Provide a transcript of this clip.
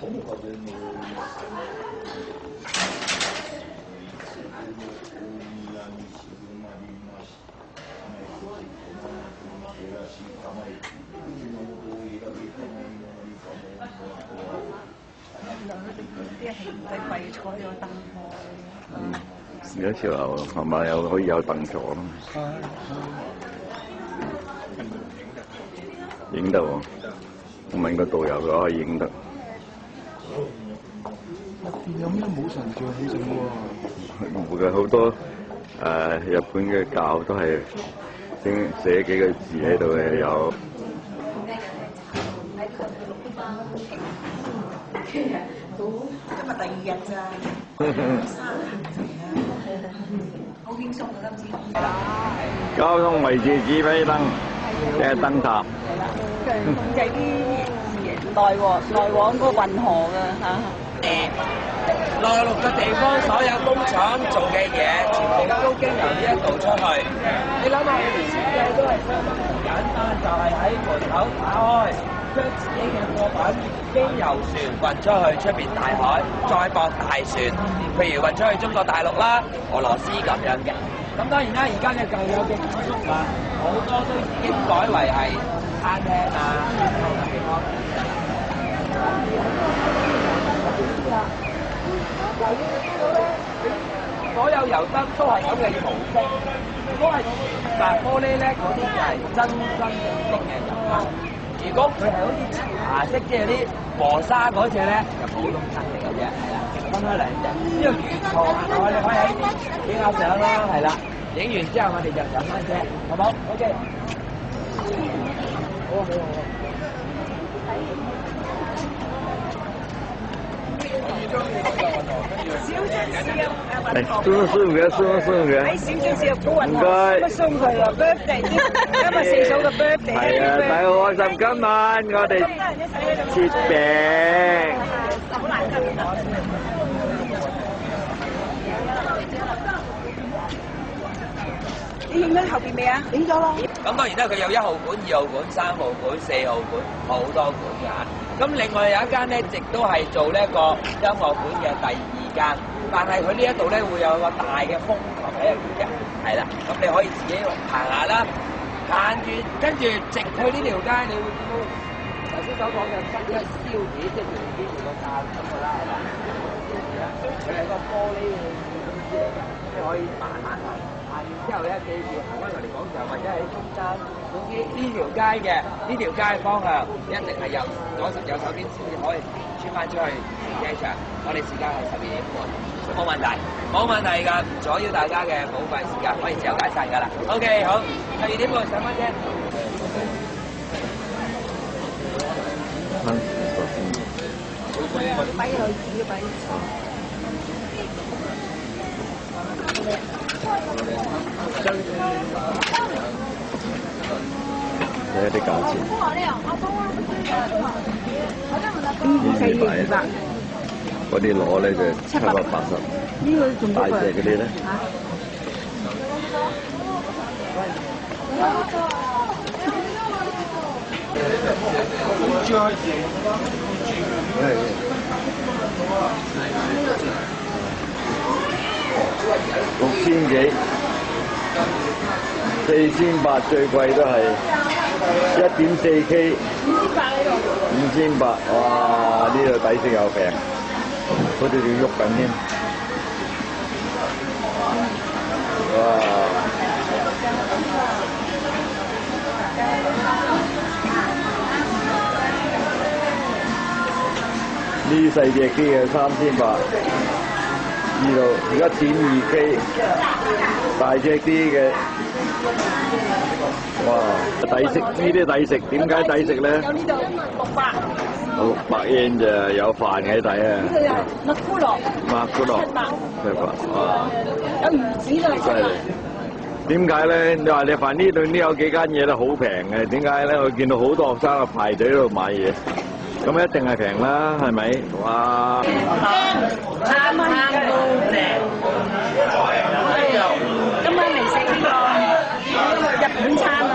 啲係唔使跪坐有凳坐。而家潮流係咪可以有凳坐咯？影得喎，我問個導遊嘅話可以影得。有咩冇神像起上喎？附近好多日本嘅教都係寫幾個字喺度嘅，有。今日第2日咋？好輕鬆啊！今次。交通維持指揮燈嘅燈塔。係啦，控制啲來往嗰個運河㗎嚇。內陸嘅地方所有工廠做嘅嘢，全部都經由呢一度出去。你諗下，我哋設計都係相當簡單，就係喺門口打開，將自己嘅貨品經由船運出去出邊大海，再駁大船，譬如運出去中國大陸啦、俄羅斯咁樣嘅。咁當然啦，而家嘅舊有嘅建築物好多都已經改為係餐廳啊、呢個地方。所有油燈都係咁嘅模式，如果係白玻璃咧，嗰啲就係真正嘅油燈。如果佢係好似茶色，即係啲磨砂嗰隻咧，就普通燈嚟嘅啫，係啦，分開兩隻。呢個原圖我哋可以喺呢邊影下相啦，係啦，影完之後我哋就上翻車，好冇 ？OK。好啊，好啊，好啊。嚟送嘅，送嘅。喺小張小高運河，乜送佢啊 ？birthday， 今日四嫂嘅 birthday。係啊，大家好開心！今晚我哋切餅。好難得。你影咗後邊未啊？影咗咯。咁當然啦，佢有1號館、2號館、3號館、4號館，好多館㗎嚇。咁另外有一間咧，亦都係做呢一個音樂館嘅第2間，但係佢呢一度咧會有個大嘅風球喺入邊嘅，係啦。咁你可以自己行下啦，行住跟住直去呢條街，你會見到頭先所講嘅新嘅燒碟，即係條件條個架咁嘅啦，係啦。佢係個玻璃嘅，你可以慢慢行。行完之後咧，記住行翻嚟廣場或者喺中間，總之呢條街嘅呢條街方向一定係右手邊先至可以穿翻出去停車場。我哋時間係12點半，冇問題，冇問題㗎，唔阻擾大家嘅寶貴時間，可以自由解散㗎啦。OK， 好，12點半上翻車。擺去煮擺。睇下啲價錢。200。嗰啲螺咧就780。呢個仲大隻嗰啲咧？6000幾，4800最貴都係1.4K， 5800，哇！呢度抵食又平，好似仲喐緊添，哇！呢細隻機嘅3800。呢度1.2K， 大隻啲嘅，哇！抵食，呢啲抵食，點解抵食咧？有呢度600。600yen咋，有飯嘅睇啊！呢度有麥夫樂。麥夫樂，700，哇！有魚子㗎。犀利！點解咧？你話你飯呢度呢有幾間嘢都好平嘅，點解咧？我見到好多學生啊排隊喺度買嘢。咁一定係平啦，係咪？哇！餐都正。今晚嚟食呢個日本餐咯。